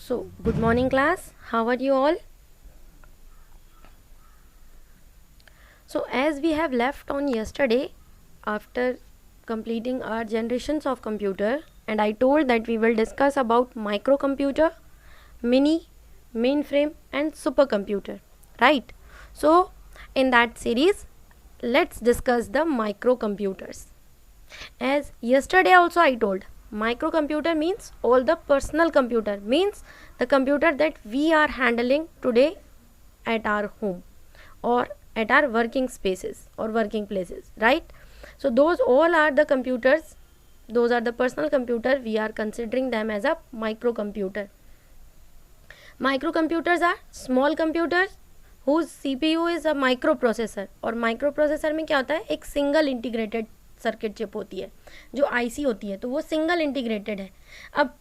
So, good morning class. How are you all? So, as we have left on yesterday after completing our generations of computer, and I told that we will discuss about microcomputer, mini, mainframe and supercomputer, right? So, in that series, let's discuss the microcomputers. As yesterday also I told, microcomputer means all the personal computer, means the computer that we are handling today at our home or at our working spaces or working places, right? So those all are the computers, those are the personal computer, we are considering them as a microcomputer. Microcomputers are small computers whose CPU is a microprocessor. और microprocessor में क्या होता है, एक single integrated circuit chip होती है जो IC होती है, तो वो सिंगल इंटीग्रेटेड है. अब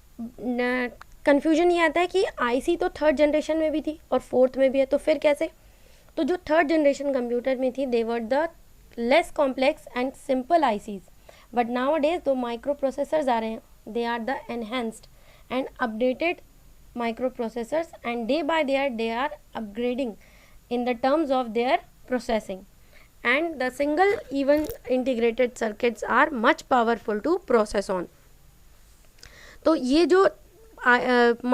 कन्फ्यूजन ये आता है कि आईसी तो थर्ड जनरेशन में भी थी और फोर्थ में भी है, तो फिर कैसे? तो जो थर्ड जनरेशन कंप्यूटर में थी they were the less complex and simple ICs, but nowadays though micro processors आ रहे हैं, they are the enhanced and updated microprocessors, and day by day they are upgrading in the terms of their processing, and the single even integrated circuits are much powerful to process on. तो ये जो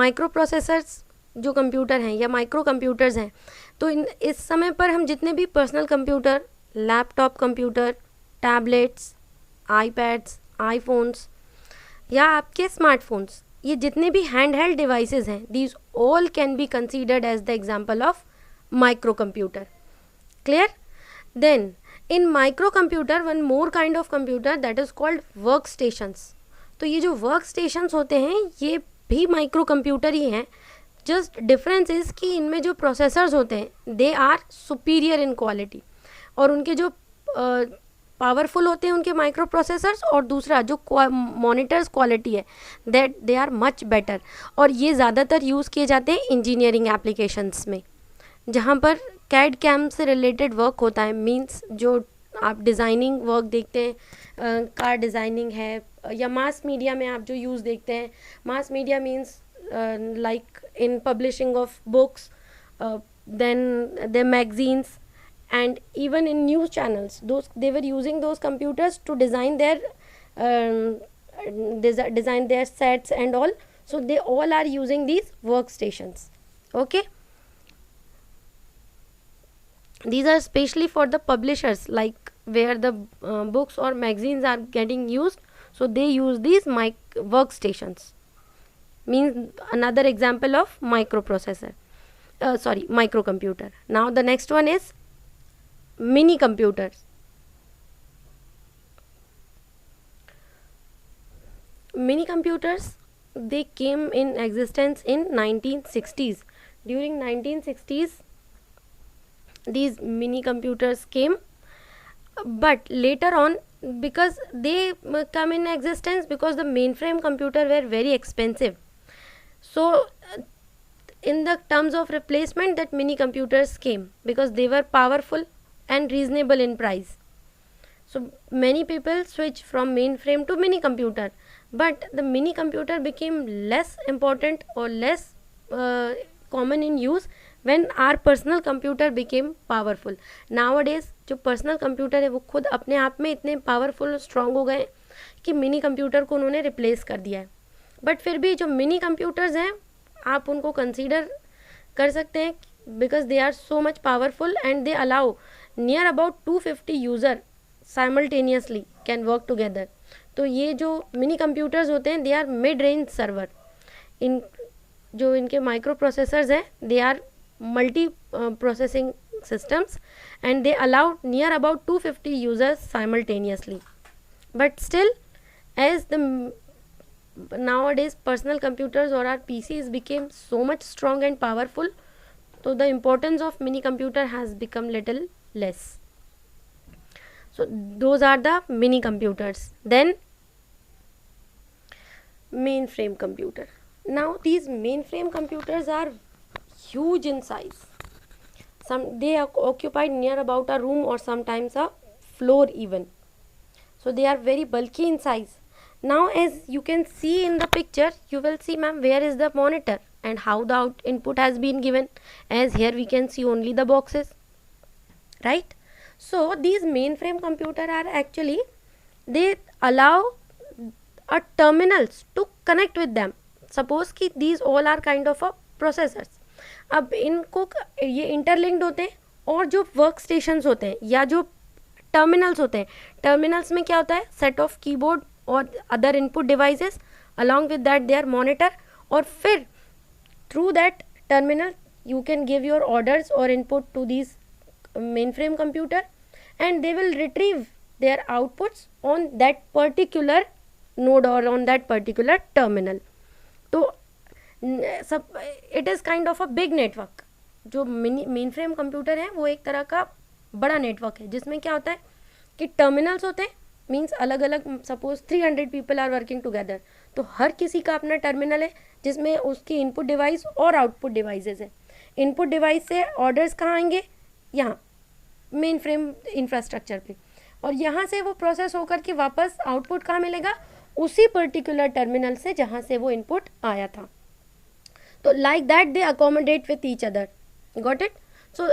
micro processors जो computer हैं या micro computers हैं, तो इस समय पर हम जितने भी personal computer, laptop computer, tablets, iPads, iPhones या आपके स्मार्टफोन्स, ये जितने भी हैंड हेल्ड डिवाइसेस हैं, these all can be considered as the example of microcomputer. Clear? Then in microcomputer one more kind of computer that is called workstations. तो ये जो work stations होते हैं ये भी micro computer ही हैं. Just difference is कि इनमें जो प्रोसेसर्स होते हैं they are superior in quality, और उनके जो पावरफुल होते हैं उनके माइक्रो प्रोसेसर्स, और दूसरा जो मॉनिटर्स क्वालिटी है that they are much better. और ये ज़्यादातर यूज़ किए जाते हैं इंजीनियरिंग एप्लीकेशंस में, जहाँ पर कैड कैम से रिलेटेड वर्क होता है. मींस जो आप डिज़ाइनिंग वर्क देखते हैं, कार डिज़ाइनिंग है, या मास मीडिया में आप जो यूज़ देखते हैं, mass media means like in publishing of books, then the magazines, and even in news channels, those they were using those computers to design their sets and all. So they all are using these workstations. Okay, these are especially for the publishers, like where the books or magazines are getting used, so they use these workstations. Means another example of microprocessor, microcomputer. Now the next one is mini computers. Mini computers, they came in existence in 1960s. During 1960s these mini computers came, but later on, because they come in existence because the mainframe computer were very expensive, so in the terms of replacement that mini computers came because they were powerful and reasonable in price. So many people switch from mainframe to mini computer, but the mini computer became less important or less common in use when our personal computer became powerful. Nowadays जो personal computer है वो खुद अपने आप में इतने powerful और strong हो गए कि मिनी कंप्यूटर को उन्होंने रिप्लेस कर दिया है. बट फिर भी जो मिनी कंप्यूटर्स हैं आप उनको कंसीडर कर सकते हैं because they are so much powerful and they allow near about 250 user simultaneously can work together. तो ये जो मिनी कंप्यूटर्स होते हैं they are mid range server. इन जो इनके माइक्रो प्रोसेसर्स हैं they are multi processing systems, and they allow near about 250 users simultaneously. But still, as the nowadays personal computers or our PCs became so much strong and powerful, so the importance of mini computer has become little less. So those are the mini computers. Then mainframe computer. Now these mainframe computers are huge in size. They are occupied near about a room or sometimes a floor even. So they are very bulky in size. Now as you can see in the picture, you will see ma'am where is the monitor and how the input has been given, as here we can see only the boxes, right? So these mainframe computer are actually, they allow a terminals to connect with them. Suppose कि these all are kind of a processors. अब इनको ये interlinked होते हैं, और जो work stations होते हैं या जो टर्मिनल्स होते हैं, टर्मिनल्स में क्या होता है, सेट ऑफ कीबोर्ड और other input devices, along with that their monitor, और फिर through that terminal you can give your orders or input to these mainframe computer, and they will retrieve their outputs on that particular node or on that particular terminal. तो सब it is kind of a big network. जो mainframe computer है वो एक तरह का बड़ा network है, जिसमें क्या होता है कि टर्मिनल्स होते हैं, मीन्स अलग अलग, suppose 300 people are working together, तो हर किसी का अपना टर्मिनल है जिसमें उसकी इनपुट डिवाइस और आउटपुट डिवाइसेस है. इनपुट डिवाइस से ऑर्डर्स कहाँ आएंगे, यहाँ मेन फ्रेम इंफ्रास्ट्रक्चर पे, और यहाँ से वो प्रोसेस होकर के वापस आउटपुट कहाँ मिलेगा, उसी पर्टिकुलर टर्मिनल से जहाँ से वो इनपुट आया था. तो like that they accommodate with each other. Got it? So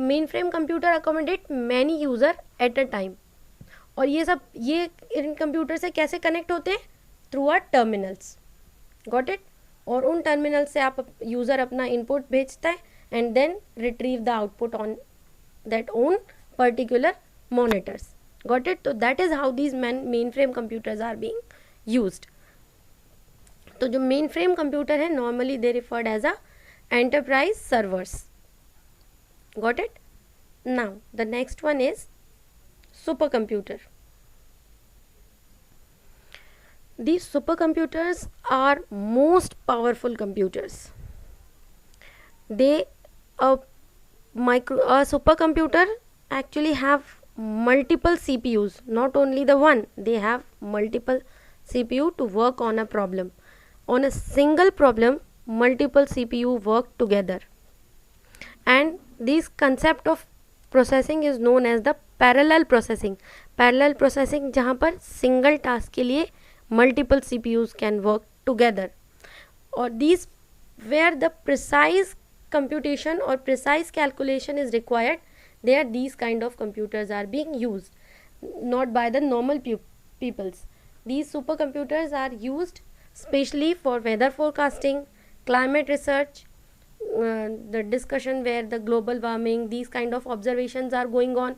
main frame computer accommodate many user at a time. और ये सब ये इन कंप्यूटर से कैसे कनेक्ट होते हैं, through our terminals. Got it? और उन टर्मिनल से आप यूज़र अपना इनपुट भेजता है and then retrieve the output on that own particular monitors. Got it? तो that is how these mainframe computers are being used. तो जो मेन फ्रेम कंप्यूटर है normally they referred as a enterprise servers. Got it? Now the next one is supercomputer. These supercomputers are most powerful computers. They a supercomputer actually have multiple CPUs, not only the one, they have multiple CPU to work on a problem. On a single problem, multiple CPU work together, and this concept of processing is known as the parallel processing. Parallel processing जहाँ पर single task के लिए multiple CPUs can work together, और this where the precise computation और precise calculation is required, there these kind of computers are being used not by the normal peoples. These supercomputers are used specially for weather forecasting, climate research, the discussion where the global warming, these kind of observations are going on.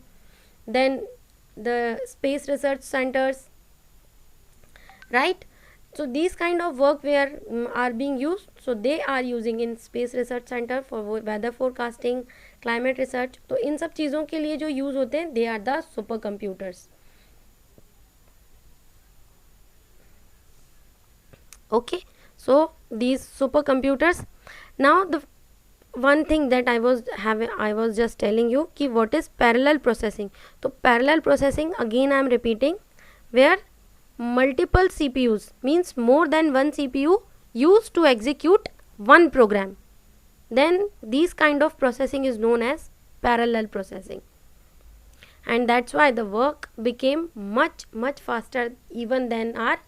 Then the space research centers, right? So these kind of work where are being used, so they are using in space research center for weather forecasting, climate research. तो इन सब चीज़ों के लिए जो use होते हैं, they are the super computers. Okay, so these supercomputers. Now the one thing that I was just telling you कि what is parallel processing. तो parallel processing again I am repeating, where multiple CPUs means more than one CPU used to execute one program. Then this kind of processing is known as parallel processing, and that's why the work became much faster even than our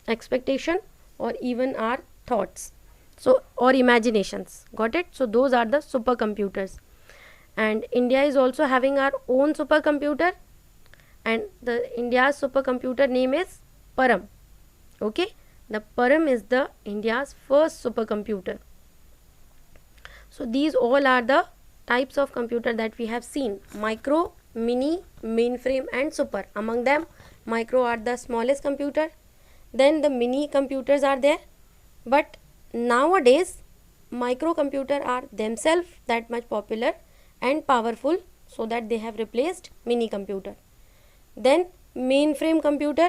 expectation or even our thoughts, so or imaginations. Got it? So those are the supercomputers, and India is also having our own supercomputer, and the India's supercomputer name is Param. Okay, the Param is the India's first supercomputer. So these all are the types of computer that we have seen: micro, mini, mainframe and super. Among them, micro are the smallest computer, then the mini computers are there, but nowadays microcomputer are themselves that much popular and powerful, so that they have replaced mini computer. Then mainframe computer,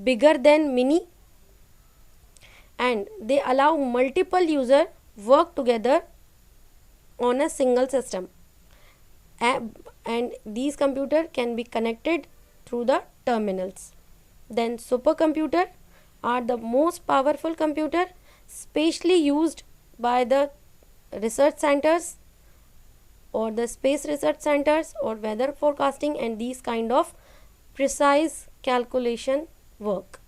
bigger than mini, and they allow multiple user work together on a single system, and these computer can be connected through the terminals. Then supercomputer are the most powerful computer, specially used by the research centers or the space research centers or weather forecasting and these kind of precise calculation work.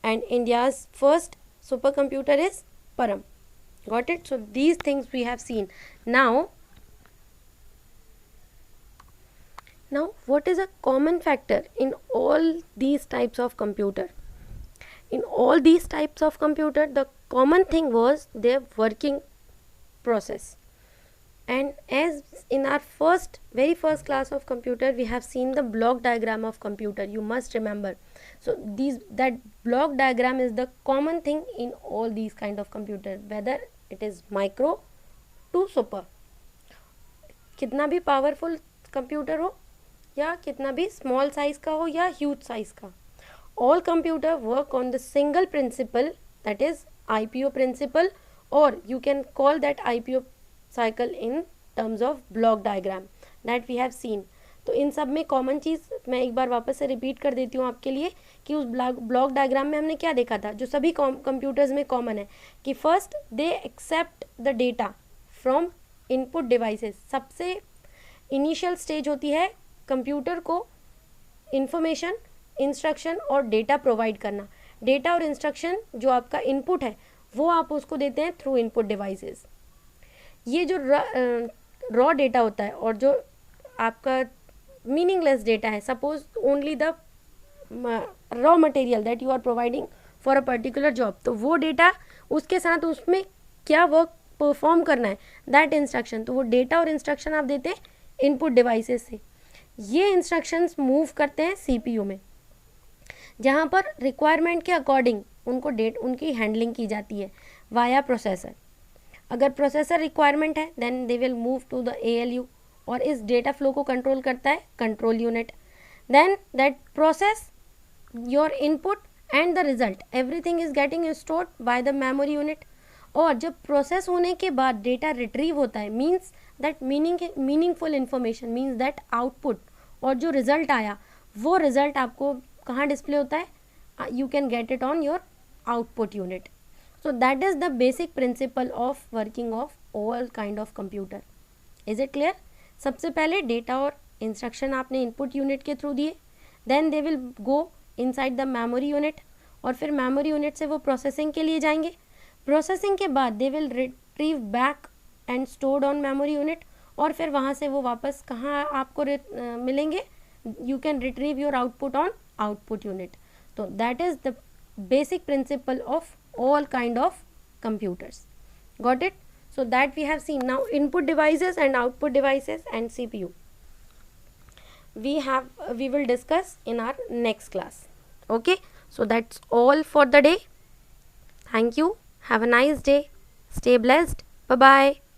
And India's first supercomputer is Param. Got it? So these things we have seen. Now what is a common factor in all these types of computer? In all these types of computer, the common thing was their working process. And as in our very first class of computer, we have seen the block diagram of computer, you must remember. So that block diagram is the common thing in all these kind of computer, whether it is micro to super. कितना भी powerful computer हो या कितना भी small size का हो या huge size का, all computer work on the single principle, that is IPO principle, or you can call that IPO cycle in terms of block diagram that we have seen. तो इन सब में common चीज़ मैं एक बार वापस से रिपीट कर देती हूँ आपके लिए कि उस ब्लॉक डायग्राम में हमने क्या देखा था जो सभी कंप्यूटर्स में कॉमन है कि first they accept the data from input devices. सबसे इनिशियल स्टेज होती है कंप्यूटर को इंफॉर्मेशन, इंस्ट्रक्शन और डेटा प्रोवाइड करना. डेटा और इंस्ट्रक्शन जो आपका इनपुट है वो आप उसको देते हैं थ्रू इनपुट डिवाइसेस. ये जो रॉ डेटा होता है और जो आपका मीनिंगलेस डेटा है, suppose only the raw material that you are providing for a particular job, तो वो डेटा उसके साथ उसमें क्या वर्क परफॉर्म करना है दैट इंस्ट्रक्शन, तो वो डेटा और इंस्ट्रक्शन आप देते हैं इनपुट डिवाइसेस से. ये इंस्ट्रक्शंस मूव करते हैं सीपीयू में, जहाँ पर रिक्वायरमेंट के अकॉर्डिंग उनकी हैंडलिंग की जाती है वाया प्रोसेसर. अगर प्रोसेसर रिक्वायरमेंट है then they will move to the ALU और इस डेटा फ्लो को कंट्रोल करता है control unit. Then that process your input and the result, everything is getting stored by the memory unit. और जब process होने के बाद डेटा रिट्रीव होता है, means that meaningful information, means that output और जो रिजल्ट आया वो रिजल्ट आपको कहाँ डिस्प्ले होता है, you can get it on your output unit. So that is the basic principle of working of all kind of computer. Is it clear? सबसे पहले डेटा और इंस्ट्रक्शन आपने इनपुट यूनिट के थ्रू दिए, then they will go inside the memory unit और फिर memory unit से वो प्रोसेसिंग के लिए जाएंगे. प्रोसेसिंग के बाद they will retrieve back and stored on memory unit और फिर वहाँ से वो वापस कहाँ आपको मिलेंगे, you can retrieve your output on output unit. So that is the basic principle of all kind of computers. Got it? So that we have seen. Now input devices and output devices and CPU we will discuss in our next class. Okay, so that's all for the day. Thank you. Have a nice day. Stay blessed. Bye bye.